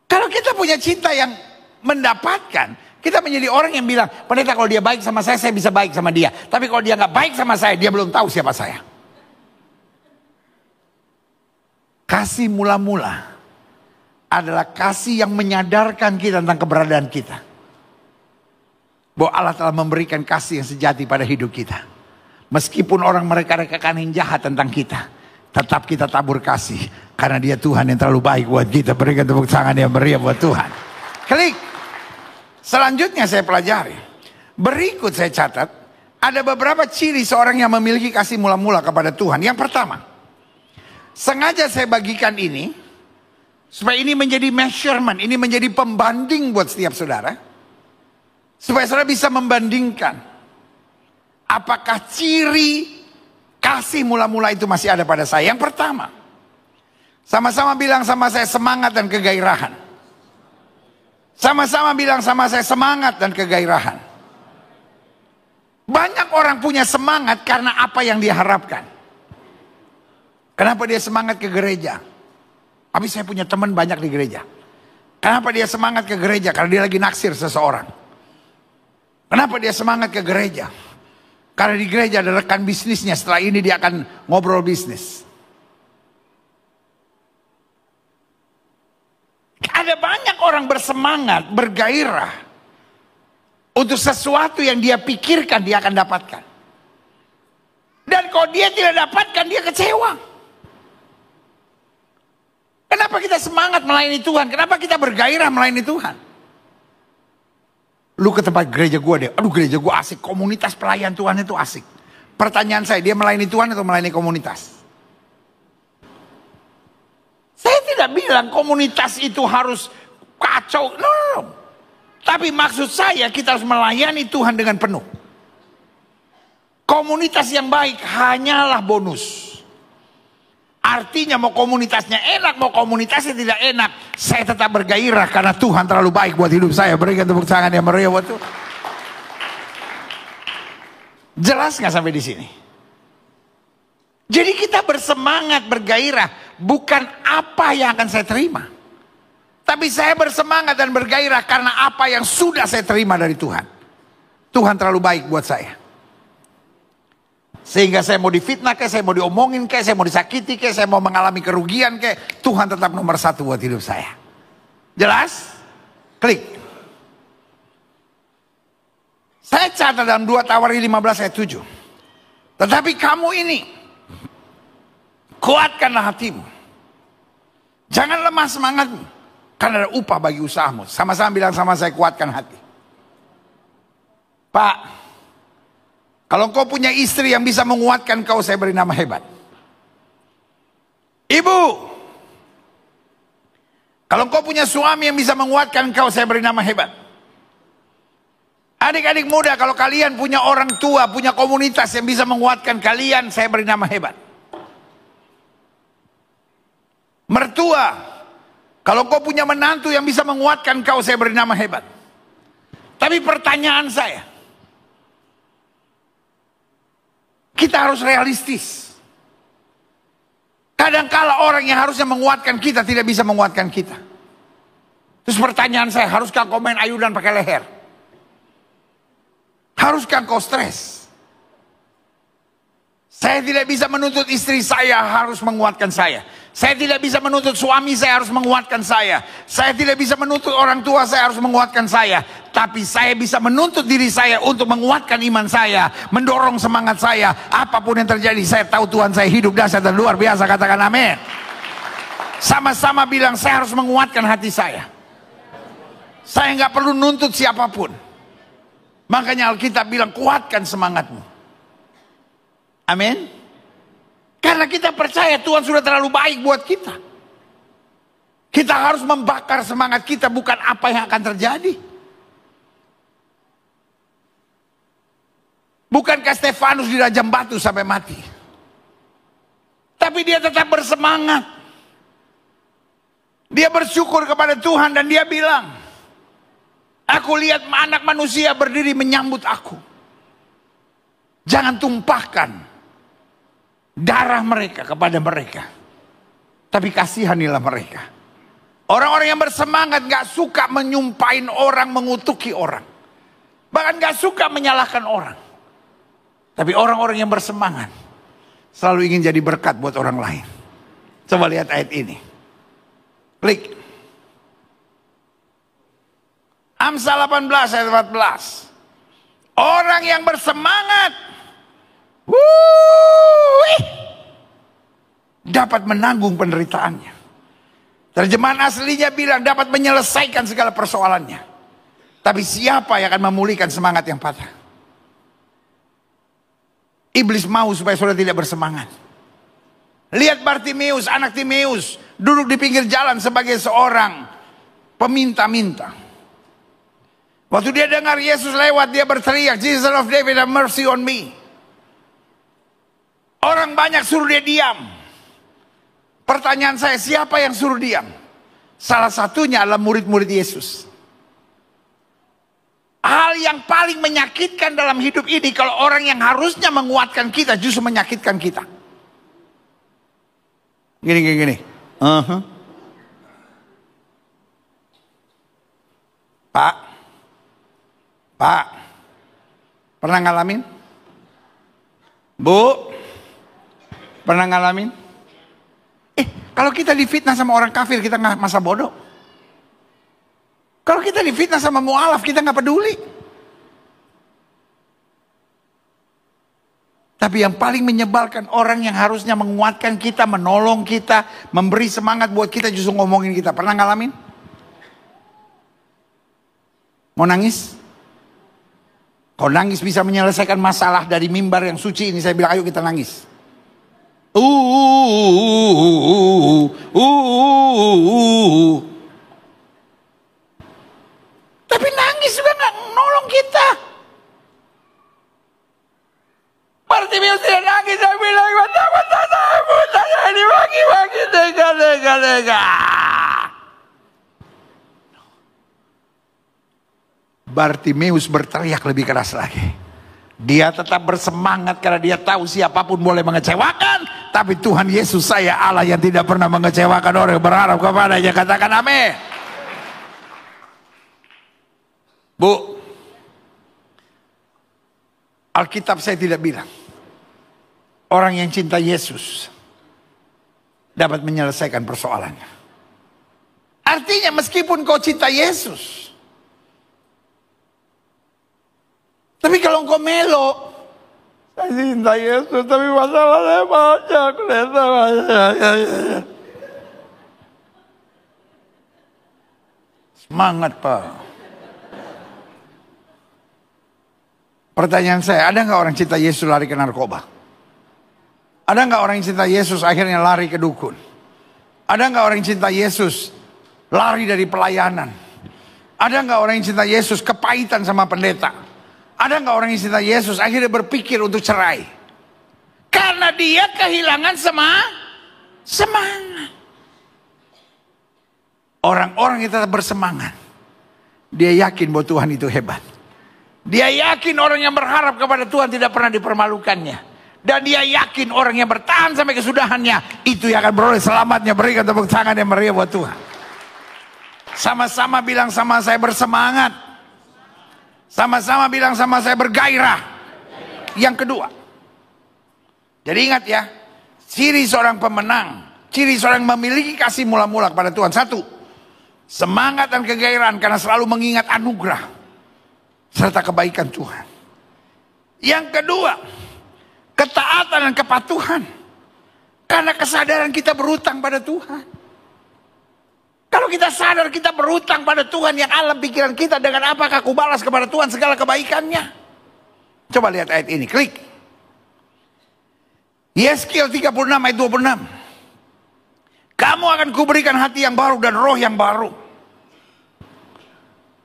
Kalau kita punya cinta yang mendapatkan, kita menjadi orang yang bilang, pendeta kalau dia baik sama saya bisa baik sama dia. Tapi kalau dia nggak baik sama saya, dia belum tahu siapa saya. Kasih mula-mula adalah kasih yang menyadarkan kita tentang keberadaan kita. Bahwa Allah telah memberikan kasih yang sejati pada hidup kita. Meskipun orang mereka-rekakan yang jahat tentang kita, tetap kita tabur kasih. Karena dia Tuhan yang terlalu baik buat kita. Berikan tepuk tangan yang meriah buat Tuhan. Klik. Selanjutnya saya pelajari. Berikut saya catat. Ada beberapa ciri seorang yang memiliki kasih mula-mula kepada Tuhan. Yang pertama. Sengaja saya bagikan ini. Supaya ini menjadi measurement. Ini menjadi pembanding buat setiap saudara. Supaya saudara bisa membandingkan. Apakah ciri kasih mula-mula itu masih ada pada saya. Yang pertama. Sama-sama bilang sama saya semangat dan kegairahan. Sama-sama bilang sama saya semangat dan kegairahan. Banyak orang punya semangat karena apa yang dia harapkan. Kenapa dia semangat ke gereja? Tapi saya punya teman banyak di gereja. Kenapa dia semangat ke gereja? Karena dia lagi naksir seseorang. Kenapa dia semangat ke gereja? Karena di gereja ada rekan bisnisnya. Setelah ini dia akan ngobrol bisnis. Ada banyak orang bersemangat, bergairah untuk sesuatu yang dia pikirkan dia akan dapatkan. Dan kalau dia tidak dapatkan, dia kecewa. Kenapa kita semangat melayani Tuhan? Kenapa kita bergairah melayani Tuhan? Lu ke tempat gereja gue deh. Aduh, gereja gue asik. Komunitas pelayan Tuhan itu asik. Pertanyaan saya, dia melayani Tuhan atau melayani komunitas? Saya tidak bilang komunitas itu harus kacau. No. Tapi maksud saya kita harus melayani Tuhan dengan penuh. Komunitas yang baik hanyalah bonus. Artinya mau komunitasnya enak, mau komunitasnya tidak enak, saya tetap bergairah karena Tuhan terlalu baik buat hidup saya. Berikan tepuk tangan yang meriah buat Tuhan. Jelas nggak sampai di sini? Jadi kita bersemangat, bergairah bukan apa yang akan saya terima, tapi saya bersemangat dan bergairah karena apa yang sudah saya terima dari Tuhan. Tuhan terlalu baik buat saya. Sehingga saya mau difitnah kayak, saya mau diomongin kayak, saya mau disakiti kayak, saya mau mengalami kerugian kayak, Tuhan tetap nomor satu buat hidup saya. Jelas? Klik. Saya catat dalam 2 Tawarin 15 ayat 7. Tetapi kamu ini, kuatkanlah hatimu. Jangan lemah semangatmu, karena ada upah bagi usahamu. Sama-sama bilang sama saya, kuatkan hati. Pak, kalau engkau punya istri yang bisa menguatkan kau, saya beri nama hebat. Ibu, kalau engkau punya suami yang bisa menguatkan kau, saya beri nama hebat. Adik-adik muda, kalau kalian punya orang tua, punya komunitas yang bisa menguatkan kalian, saya beri nama hebat. Mertua, kalau engkau punya menantu yang bisa menguatkan kau, saya beri nama hebat. Tapi pertanyaan saya, kita harus realistis. Kadangkala orang yang harusnya menguatkan kita tidak bisa menguatkan kita. Terus pertanyaan saya, haruskah kau main ayunan pakai leher? Haruskah kau stres? Saya tidak bisa menuntut istri saya harus menguatkan saya. Saya tidak bisa menuntut suami saya harus menguatkan saya. Saya tidak bisa menuntut orang tua saya harus menguatkan saya. Tapi saya bisa menuntut diri saya untuk menguatkan iman saya. Mendorong semangat saya. Apapun yang terjadi, saya tahu Tuhan saya hidup dahsyat dan luar biasa. Katakan amin. Sama-sama bilang, saya harus menguatkan hati saya. Saya nggak perlu nuntut siapapun. Makanya Alkitab bilang, kuatkan semangatmu. Amin. Karena kita percaya Tuhan sudah terlalu baik buat kita. Kita harus membakar semangat kita, bukan apa yang akan terjadi. Bukankah Stefanus dirajam batu sampai mati? Tapi dia tetap bersemangat. Dia bersyukur kepada Tuhan dan dia bilang, aku lihat anak manusia berdiri menyambut aku. Jangan tumpahkan darah mereka kepada mereka, tapi kasihanilah mereka. Orang-orang yang bersemangat gak suka menyumpahin orang, mengutuki orang, bahkan gak suka menyalahkan orang. Tapi orang-orang yang bersemangat selalu ingin jadi berkat buat orang lain. Coba lihat ayat ini. Klik. Amsal 18 ayat 14. Orang yang bersemangat dapat menanggung penderitaannya. Terjemahan aslinya bilang dapat menyelesaikan segala persoalannya. Tapi siapa yang akan memulihkan semangat yang patah? Iblis mau supaya saudara tidak bersemangat. Lihat Bartimeus, anak Timeus, duduk di pinggir jalan sebagai seorang peminta-minta. Waktu dia dengar Yesus lewat, dia berteriak, Jesus of David, have mercy on me. Orang banyak suruh dia diam. Pertanyaan saya, siapa yang suruh diam? Salah satunya adalah murid-murid Yesus. Hal yang paling menyakitkan dalam hidup ini kalau orang yang harusnya menguatkan kita justru menyakitkan kita. Gini. Pak, pernah ngalamin? Bu, pernah ngalamin? Kalau kita difitnah sama orang kafir, kita nggak masa bodoh. Kalau kita difitnah sama mu'alaf, kita nggak peduli. Tapi yang paling menyebalkan, orang yang harusnya menguatkan kita, menolong kita, memberi semangat buat kita, justru ngomongin kita. Pernah ngalamin? Mau nangis? Kalau nangis bisa menyelesaikan masalah dari mimbar yang suci ini, saya bilang ayo kita nangis. Tapi nangis juga nggak nolong kita. Bartimeus tidak nangis, saya bilang, mata saya buta, saya dibagi-bagi, lega. Bartimeus berteriak lebih keras lagi. Dia tetap bersemangat karena dia tahu siapapun boleh mengecewakan. Tapi Tuhan Yesus saya Allah yang tidak pernah mengecewakan orang yang berharap kepadanya. Katakan amin. Bu, Alkitab saya tidak bilang orang yang cinta Yesus dapat menyelesaikan persoalannya. Artinya meskipun kau cinta Yesus, tapi kalau kau melo, saya cinta Yesus tapi masalahnya banyak. Semangat Pak. Pertanyaan saya, ada nggak orang cinta Yesus lari ke narkoba? Ada nggak orang yang cinta Yesus akhirnya lari ke dukun? Ada nggak orang yang cinta Yesus lari dari pelayanan? Ada nggak orang yang cinta Yesus kepahitan sama pendeta? Ada nggak orang yang cinta Yesus akhirnya berpikir untuk cerai? Karena dia kehilangan semangat. Orang-orang yang tetap bersemangat, dia yakin bahwa Tuhan itu hebat. Dia yakin orang yang berharap kepada Tuhan tidak pernah dipermalukannya. Dan dia yakin orang yang bertahan sampai kesudahannya, itu yang akan beroleh selamatnya. Berikan tepuk tangan yang meriah buat Tuhan. Sama-sama bilang sama saya bersemangat. Sama-sama bilang sama saya bergairah. Yang kedua, jadi ingat ya, ciri seorang pemenang, ciri seorang yang memiliki kasih mula-mula kepada Tuhan. Satu, semangat dan kegairahan karena selalu mengingat anugerah serta kebaikan Tuhan. Yang kedua, ketaatan dan kepatuhan karena kesadaran kita berutang pada Tuhan. Kalau kita sadar kita berutang pada Tuhan yang alam pikiran kita, dengan apakah aku balas kepada Tuhan segala kebaikannya? Coba lihat ayat ini, klik. Yeskiel 36 ayat 26. Kamu akan kuberikan hati yang baru dan roh yang baru.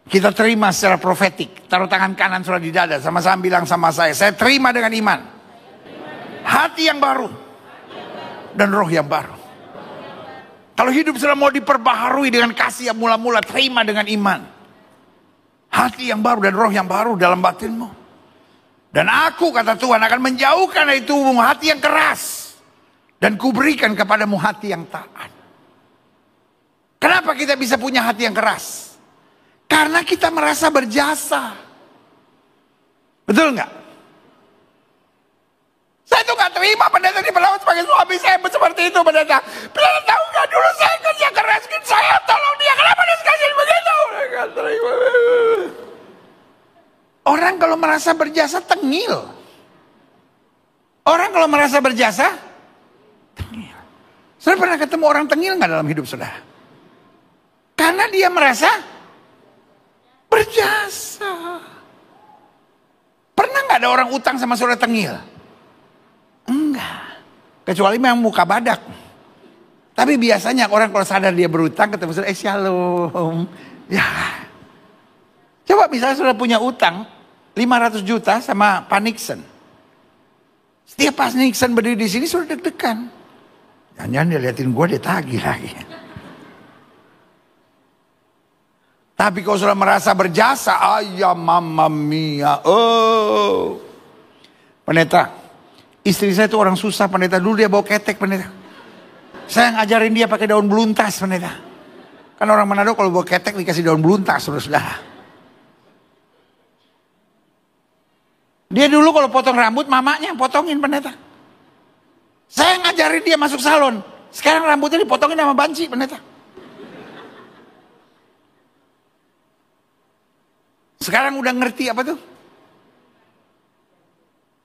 Kita terima secara profetik. Taruh tangan kanan sudah di dada. Sama-sama bilang sama saya terima dengan iman. Hati yang baru. Dan roh yang baru. Kalau hidup sudah mau diperbaharui dengan kasih yang mula-mula, terima dengan iman. Hati yang baru dan roh yang baru dalam batinmu. Dan aku, kata Tuhan, akan menjauhkan dari tubuhmu hati yang keras. Dan kuberikan kepadamu hati yang taat. Kenapa kita bisa punya hati yang keras? Karena kita merasa berjasa. Betul nggak? Saya tuh nggak terima pendeta diperlakukan sebagai suami saya seperti itu, pendeta. Pendeta tahu nggak, dulu saya kerja keras, saya tolong dia, kenapa dia sekalian begitu? Nggak terima. Orang kalau merasa berjasa tengil. Orang kalau merasa berjasa tengil. Saudara pernah ketemu orang tengil nggak dalam hidup saudara? Karena dia merasa berjasa. Pernah nggak ada orang utang sama saudara tengil? Enggak. Kecuali memang muka badak. Tapi biasanya orang kalau sadar dia berutang ketemu saudara, shalom. Ya. Coba misalnya saudara punya utang 500 juta sama Pak Nixon. Setiap Pak Nixon berdiri di sini saudara deg-degan. Jangan-jangan dia liatin gue, dia tagih lagi. Tapi kalau sudah merasa berjasa, ayah mamma mia. Oh. Pendeta, istri saya itu orang susah pendeta. Dulu dia bawa ketek pendeta. Saya ngajarin dia pakai daun beluntas pendeta. Kan orang Manado kalau bawa ketek dikasih daun beluntas, saudara-saudara. Dia dulu kalau potong rambut, mamanya yang potongin pendeta. Saya ngajarin dia masuk salon. Sekarang rambutnya dipotongin sama banci pendeta. Sekarang udah ngerti apa tuh?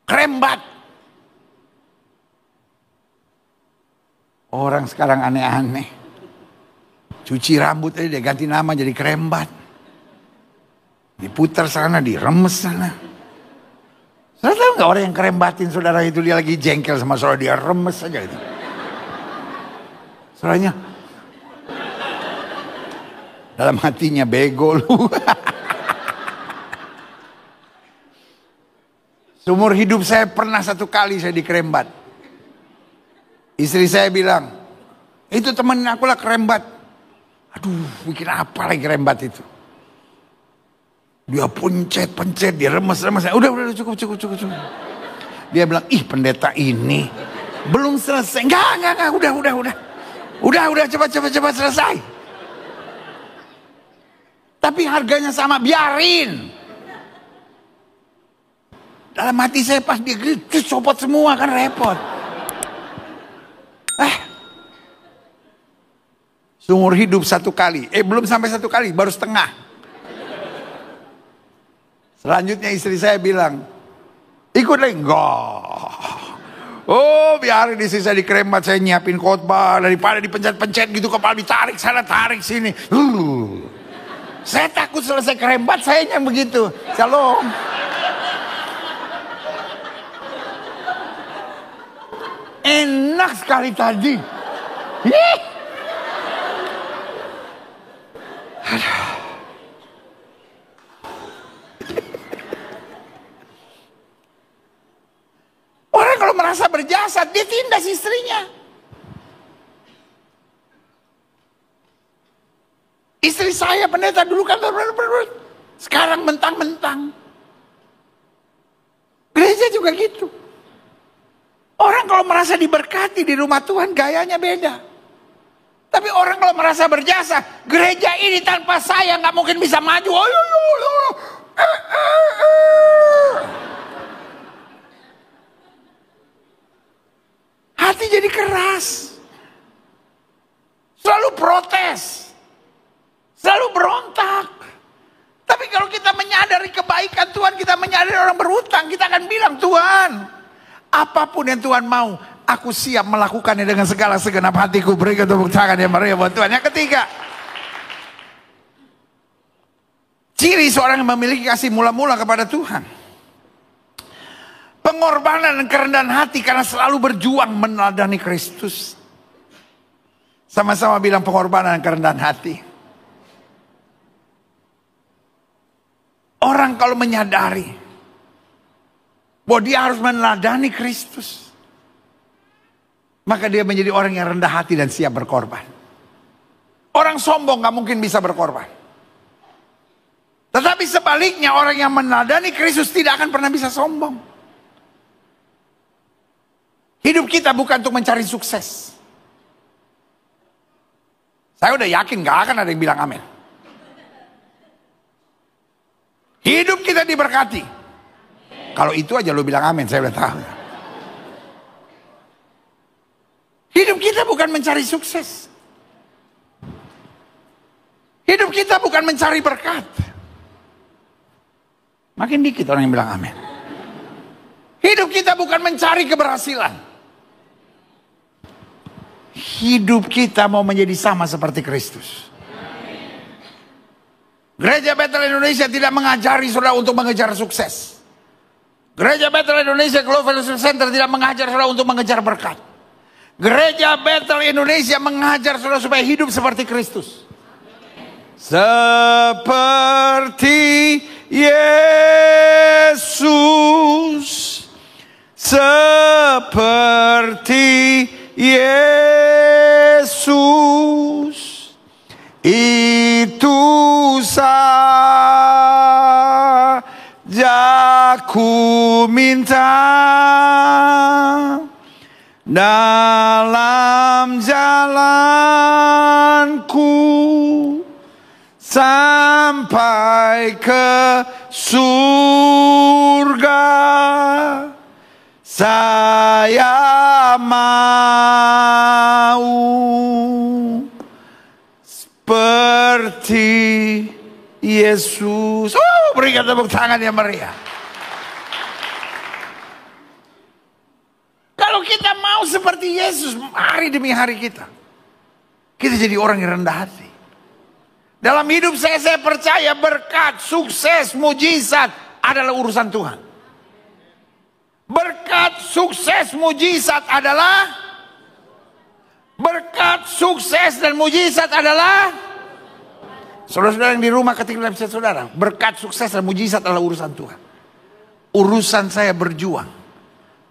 Krembat. Orang sekarang aneh-aneh. Cuci rambut aja dia ganti nama jadi krembat. Diputar sana, diremes sana. Saudara tahu gak orang yang krembatin saudara itu dia lagi jengkel sama saudara, dia remes aja gitu. Saudaranya dalam hatinya bego lu. Seumur hidup saya pernah satu kali saya dikrembat. Istri saya bilang, itu temen aku lah krembat. Aduh, bikin apa lagi krembat itu. Dia pencet, dia remes. Udah, cukup. Dia bilang, ih pendeta ini belum selesai. Enggak, udah, cepat selesai. Tapi harganya sama, biarin. Dalam hati saya pas dia gitu, copot semua kan repot. Seumur hidup satu kali. Belum sampai satu kali, baru setengah. Selanjutnya istri saya bilang, ikut lagi. Enggak. Oh biarin istri saya dikrembat, saya nyiapin khotbah. Daripada dipencet-pencet gitu, kepala ditarik sana, tarik sini. Saya takut selesai krembat, saya yang begitu. Shalom. Enak sekali tadi. Orang kalau merasa berjasa, dia tindas istrinya. Istri saya pendeta dulu kan sekarang mentang-mentang. Gereja juga gitu. Orang kalau merasa diberkati di rumah Tuhan gayanya beda. Tapi orang kalau merasa berjasa, gereja ini tanpa saya nggak mungkin bisa maju. Hati jadi keras. Selalu protes. Selalu berontak. Tapi kalau kita menyadari kebaikan Tuhan, kita menyadari orang berhutang, kita akan bilang, Tuhan, apapun yang Tuhan mau, aku siap melakukannya dengan segala segenap hatiku. Berikan tepuk tangan yang meriah buat Tuhan. Yang ketiga, ciri seorang yang memiliki kasih mula-mula kepada Tuhan, pengorbanan dan kerendahan hati karena selalu berjuang meneladani Kristus. Sama-sama bilang pengorbanan dan kerendahan hati. Orang kalau menyadari bahwa dia harus meneladani Kristus, maka dia menjadi orang yang rendah hati dan siap berkorban. Orang sombong gak mungkin bisa berkorban. Tetapi sebaliknya orang yang meneladani Kristus tidak akan pernah bisa sombong. Hidup kita bukan untuk mencari sukses. Saya udah yakin gak akan ada yang bilang amin. Hidup kita diberkati. Kalau itu aja lo bilang amin, saya udah tahu. Hidup kita bukan mencari sukses. Hidup kita bukan mencari berkat. Makin dikit orang yang bilang amin. Hidup kita bukan mencari keberhasilan. Hidup kita mau menjadi sama seperti Kristus. Gereja Bethel Indonesia tidak mengajari saudara untuk mengejar sukses. Gereja Bethel Indonesia Global Fellowship Center tidak mengajar saudara untuk mengejar berkat. Gereja Bethel Indonesia mengajar saudara supaya hidup seperti Kristus. Seperti Yesus. Seperti Yesus. 'Itu saja ku minta dalam jalanku sampai ke surga. Saya mau seperti Yesus. Berikan tepuk tangan yang meriah. Kalau kita mau seperti Yesus hari demi hari kita jadi orang yang rendah hati. Dalam hidup saya percaya berkat, sukses, mujizat adalah urusan Tuhan. Berkat, sukses, mujizat adalah berkat, sukses, dan mujizat adalah saudara-saudara yang di rumah ketika bisa saudara. Berkat, sukses, dan mujizat adalah urusan Tuhan. Urusan saya berjuang.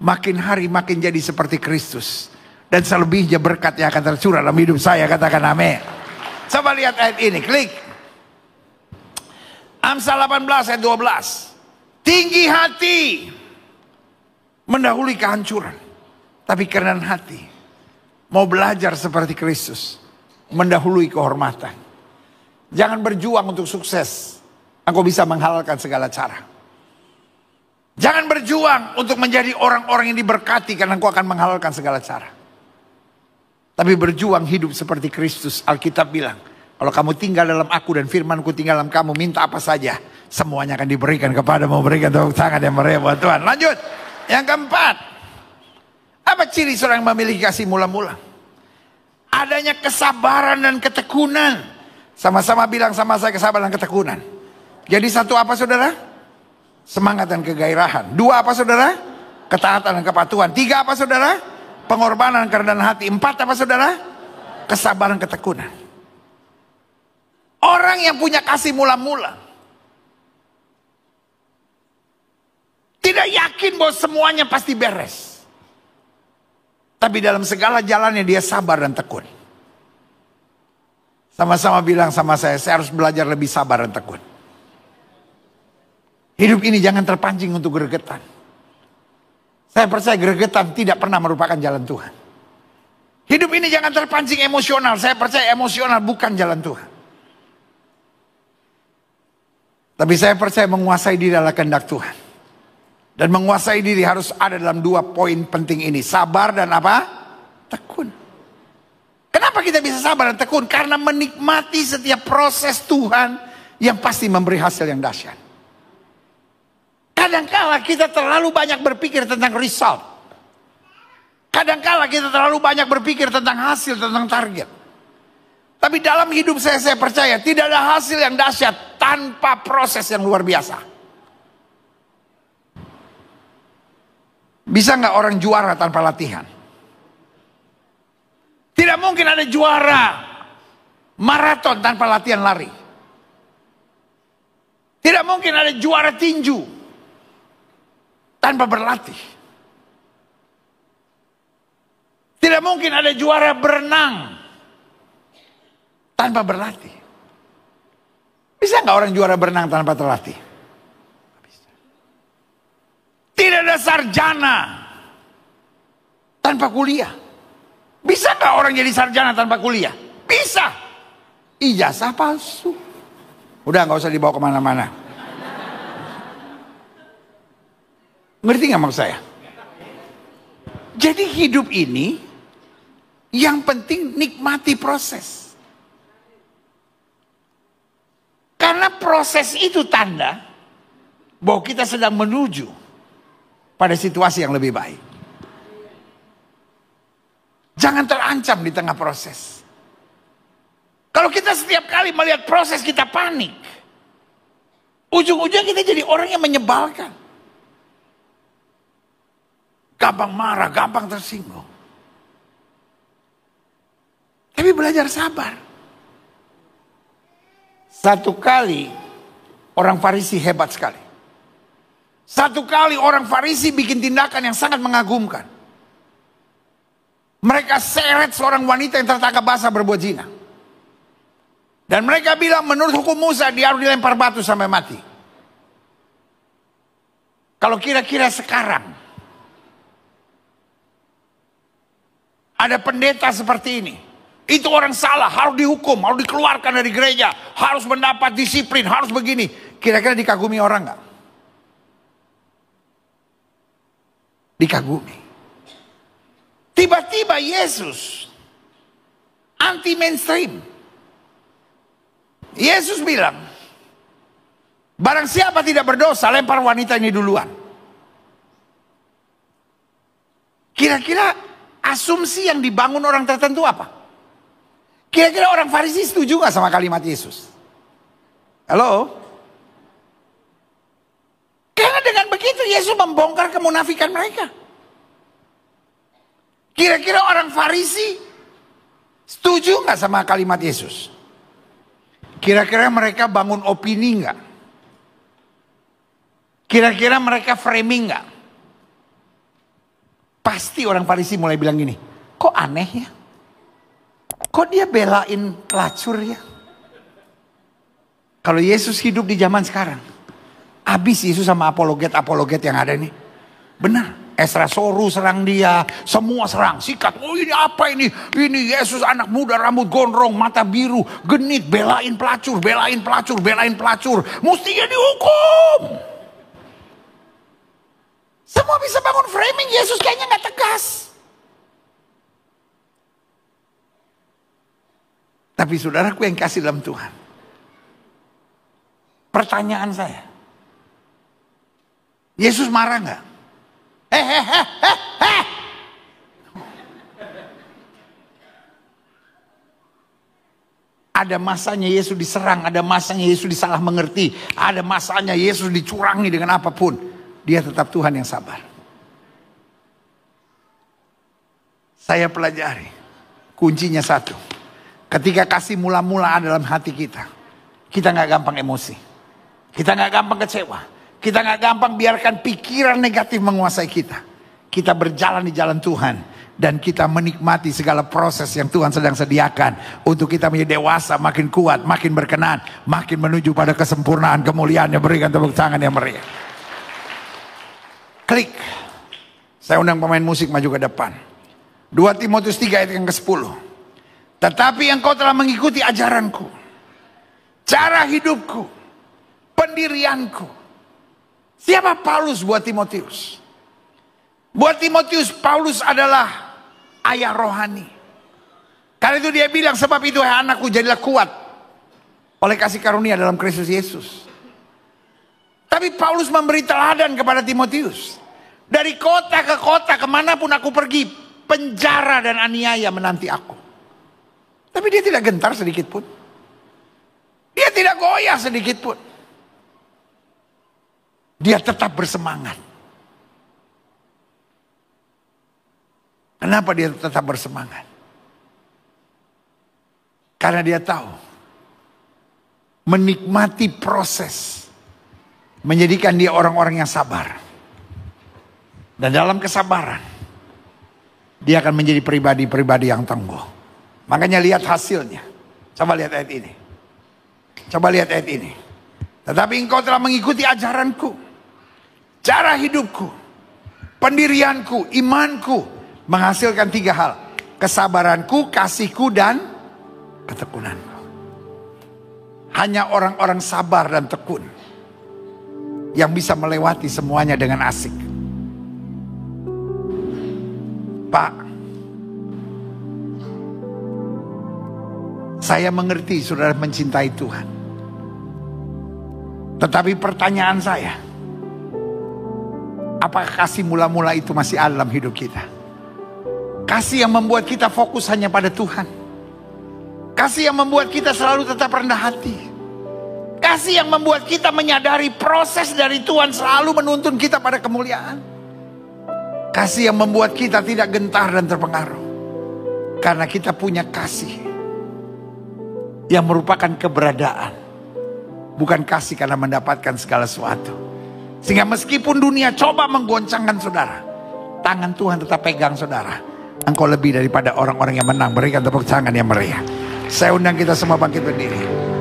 Makin hari makin jadi seperti Kristus. Dan selebihnya berkat yang akan tercurah dalam hidup saya. Katakan amin. Coba lihat ayat ini, klik. Amsal 18 ayat 12. Tinggi hati mendahului kehancuran, tapi kerendahan hati mau belajar seperti Kristus mendahului kehormatan. Jangan berjuang untuk sukses, engkau bisa menghalalkan segala cara. Jangan berjuang untuk menjadi orang-orang yang diberkati, karena engkau akan menghalalkan segala cara. Tapi berjuang hidup seperti Kristus. Alkitab bilang, kalau kamu tinggal dalam aku dan firmanku tinggal dalam kamu, minta apa saja, semuanya akan diberikan kepadamu. Berikan tepuk tangan yang meriah buat Tuhan. Lanjut. Yang keempat, apa ciri seorang yang memiliki kasih mula-mula? Adanya kesabaran dan ketekunan. Sama-sama bilang sama saya, kesabaran dan ketekunan. Jadi satu apa saudara? Semangat dan kegairahan. Dua apa saudara? Ketaatan dan kepatuhan. Tiga apa saudara? Pengorbanan dan kerendahan hati. Empat apa saudara? Kesabaran dan ketekunan. Orang yang punya kasih mula-mula tidak yakin bahwa semuanya pasti beres. Tapi dalam segala jalannya dia sabar dan tekun. Sama-sama bilang sama saya harus belajar lebih sabar dan tekun. Hidup ini jangan terpancing untuk gregetan. Saya percaya gregetan tidak pernah merupakan jalan Tuhan. Hidup ini jangan terpancing emosional. Saya percaya emosional bukan jalan Tuhan. Tapi saya percaya menguasai diri adalah kehendak Tuhan. Dan menguasai diri harus ada dalam dua poin penting ini. Sabar dan apa? Tekun. Kenapa kita bisa sabar dan tekun? Karena menikmati setiap proses Tuhan yang pasti memberi hasil yang dahsyat. Kadangkala kita terlalu banyak berpikir tentang result. Kadangkala kita terlalu banyak berpikir tentang hasil, tentang target. Tapi dalam hidup saya percaya tidak ada hasil yang dahsyat tanpa proses yang luar biasa. Bisa nggak orang juara tanpa latihan? Tidak mungkin ada juara maraton tanpa latihan lari. Tidak mungkin ada juara tinju tanpa berlatih. Tidak mungkin ada juara berenang tanpa berlatih. Bisa nggak orang juara berenang tanpa terlatih? Tidak ada sarjana tanpa kuliah. Bisa nggak orang jadi sarjana tanpa kuliah? Bisa. Ijazah palsu. Udah nggak usah dibawa kemana-mana. Ngerti nggak maksud saya? Jadi hidup ini yang penting nikmati proses. Karena proses itu tanda bahwa kita sedang menuju pada situasi yang lebih baik. Jangan terancam di tengah proses. Kalau kita setiap kali melihat proses kita panik, ujung-ujungnya kita jadi orang yang menyebalkan. Gampang marah, gampang tersinggung. Tapi belajar sabar. Satu kali orang Farisi hebat sekali. Satu kali orang Farisi bikin tindakan yang sangat mengagumkan. Mereka seret seorang wanita yang tertangkap basah berbuat zina. Dan mereka bilang menurut hukum Musa dia harus dilempar batu sampai mati. Kalau kira-kira sekarang ada pendeta seperti ini, itu orang salah, harus dihukum, harus dikeluarkan dari gereja, harus mendapat disiplin, harus begini. Kira-kira dikagumi orang nggak? Dikagumi. Tiba-tiba Yesus anti mainstream. Yesus bilang, barang siapa tidak berdosa, lempar wanita ini duluan. Kira-kira asumsi yang dibangun orang tertentu apa? Kira-kira orang Farisi setuju gak sama kalimat Yesus? Halo? Karena dengan begitu Yesus membongkar kemunafikan mereka. Kira-kira orang Farisi setuju gak sama kalimat Yesus? Kira-kira mereka bangun opini nggak? Kira-kira mereka framing nggak? Pasti orang Farisi mulai bilang gini, kok aneh ya? Kok dia belain pelacur ya? Kalau Yesus hidup di zaman sekarang, habis Yesus sama apologet-apologet yang ada ini. Benar. Esra Soru serang dia, semua serang, sikat. Oh ini apa ini? Ini Yesus anak muda, rambut gondrong, mata biru, genit, belain pelacur, belain pelacur, belain pelacur. Mestinya dihukum. Semua bisa bangun framing, Yesus kayaknya gak tegas. Tapi saudaraku yang kasih dalam Tuhan, pertanyaan saya, Yesus marah gak? Ada masanya Yesus diserang, ada masanya Yesus disalah mengerti, ada masanya Yesus dicurangi dengan apapun. Dia tetap Tuhan yang sabar. Saya pelajari, kuncinya satu. Ketika kasih mula-mula ada dalam hati kita gak gampang emosi, kita gak gampang kecewa. Kita gak gampang biarkan pikiran negatif menguasai kita. Kita berjalan di jalan Tuhan. Dan kita menikmati segala proses yang Tuhan sedang sediakan. Untuk kita menjadi dewasa, makin kuat, makin berkenan. Makin menuju pada kesempurnaan, kemuliaan. Berikan tepuk tangan yang meriah. Klik. Saya undang pemain musik maju ke depan. 2 Timotius 3 ayat yang ke-10. Tetapi engkau telah mengikuti ajaranku, cara hidupku, pendirianku. Siapa Paulus buat Timotius? Buat Timotius, Paulus adalah ayah rohani. Karena itu dia bilang, sebab itu hai anakku, jadilah kuat oleh kasih karunia dalam Kristus Yesus. Tapi Paulus memberi teladan kepada Timotius. Dari kota ke kota, kemanapun aku pergi, penjara dan aniaya menanti aku. Tapi dia tidak gentar sedikit pun. Dia tidak goyah sedikit pun. Dia tetap bersemangat. Kenapa dia tetap bersemangat? Karena dia tahu menikmati proses menjadikan dia orang-orang yang sabar. Dan dalam kesabaran dia akan menjadi pribadi-pribadi yang tangguh. Makanya lihat hasilnya. Coba lihat ayat ini. Coba lihat ayat ini. Tetapi engkau telah mengikuti ajaranku, cara hidupku, pendirianku, imanku, menghasilkan 3 hal. Kesabaranku, kasihku, dan ketekunanku. Hanya orang-orang sabar dan tekun yang bisa melewati semuanya dengan asik. Pak, saya mengerti saudara mencintai Tuhan. Tetapi pertanyaan saya, apakah kasih mula-mula itu masih ada dalam hidup kita? Kasih yang membuat kita fokus hanya pada Tuhan. Kasih yang membuat kita selalu tetap rendah hati. Kasih yang membuat kita menyadari proses dari Tuhan selalu menuntun kita pada kemuliaan. Kasih yang membuat kita tidak gentar dan terpengaruh. Karena kita punya kasih yang merupakan keberadaan. Bukan kasih karena mendapatkan segala sesuatu. Sehingga meskipun dunia coba menggoncangkan saudara, tangan Tuhan tetap pegang saudara. Engkau lebih daripada orang-orang yang menang. Berikan tepuk tangan yang meriah. Saya undang kita semua bangkit berdiri.